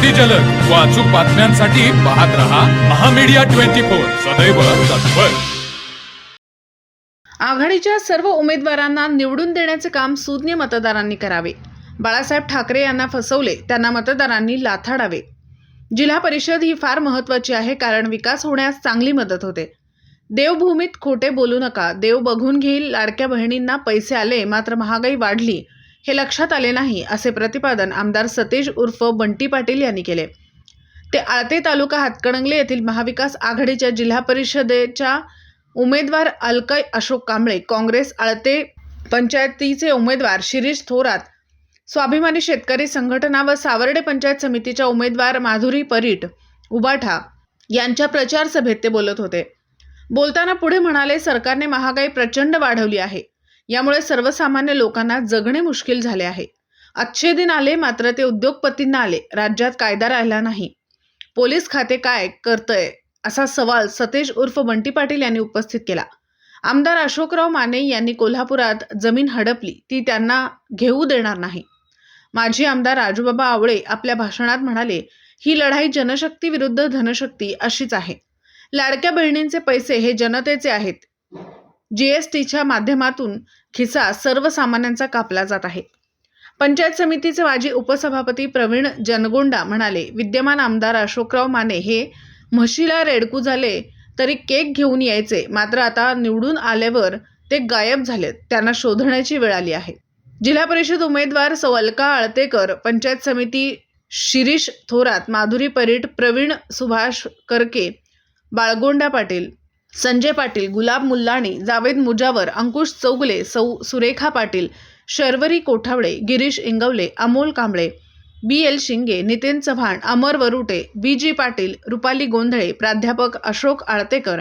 अगदी जलद व अचूक बातम्यांसाठी पाहत रहा महामीडिया 24 सदैव तत्पर। आघाडीच्या सर्व उमेदवारांना निवडून देण्याचे काम सुज्ञ मतदारांनी करावे। बाळासाहेब ठाकरे यांना फसवले, त्यांना मतदारांनी लाथाडावे। जिल्हा परिषद ही फार महत्त्वाची आहे, कारण विकास होण्यास चांगली मदत होते। देवभूमीत खोटे बोलू नका, देव बघून घेईल। लाडक्या बहिणींना पैसे आले, मात्र महागाई वाढली हे लक्षात आले नाही, असे प्रतिपादन आमदार सतेज उर्फ बंटी पाटील यांनी केले। ते आळते तालुका हातकणंगले येथील महाविकास आघाडीच्या जिल्हा परिषदेच्या उमेदवार अलकय अशोक कांबळे, काँग्रेस आळते पंचायतीचे उमेदवार शिरीष थोरात, स्वाभिमानी शेतकरी संघटना व सावर्डे पंचायत समितीच्या उमेदवार माधुरी परीट उबाठा यांच्या प्रचार सभेत ते बोलत होते। बोलताना पुढे म्हणाले, सरकारने महागाई प्रचंड वाढवली आहे, यामुळे सर्वसामान्य लोकांना जगणे मुश्किल झाले आहे। अच्छे दिन आले, मात्र ते उद्योगपतींना आले। राज्यात कायदा राहिला नाही, पोलीस खाते काय करतंय असा सवाल सतेज उर्फ बंटी पाटील यांनी उपस्थित केला। आमदार अशोकराव माने यांनी कोल्हापुरात जमीन हडपली, ती त्यांना घेऊ देणार नाही। माजी आमदार राजूबाबा आवळे आपल्या भाषणात म्हणाले, ही लढाई जनशक्ती विरुद्ध धनशक्ती अशीच आहे। लाडक्या बहिणींचे पैसे हे जनतेचे आहेत। जीएसटीच्या माध्यमातून खिसा सर्वसामान्यांचा कापला जात आहे। पंचायत समितीचे माजी उपसभापती प्रवीण जनगोंडा म्हणाले, विद्यमान आमदार अशोकराव माने हे म्हशीला रेडकू झाले तरी केक घेऊन यायचे, मात्र आता निवडून आल्यावर ते गायब झालेत, त्यांना शोधण्याची वेळ आली आहे। जिल्हा परिषद उमेदवार सौ अलका आळतेकर, पंचायत समिती शिरीष थोरात, माधुरी परीट, प्रवीण सुभाष करके, बाळगोंडा पाटील, संजय पाटील, गुलाब मुल्लाणी, जावेद मुजावर, अंकुश चौगले, सौ सुरेखा पाटील, शर्वरी कोठावडे, गिरीश इंगवले, अमोल कांबळे, BL शिंगे, नितीन चव्हाण, अमर वरुटे, BG पाटील, रुपाली गोंधळे, प्राध्यापक अशोक आळतेकर,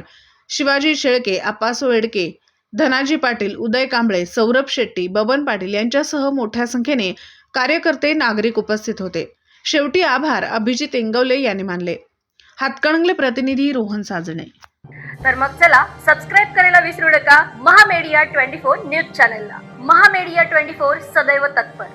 शिवाजी शेळके, आप्पासो एडके, धनाजी पाटील, उदय कांबळे, सौरभ शेट्टी, बबन पाटील यांच्यासह मोठ्या संख्येने कार्यकर्ते, नागरिक उपस्थित होते। शेवटी आभार अभिजित इंगवले यांनी मानले। हातकणंगले प्रतिनिधी रोहन साजणे। तर मग चला सबस्क्राईब करायला विसरू नका महामीडिया 24 न्यूज चॅनलला। महामीडिया 24 सदैव तत्पर।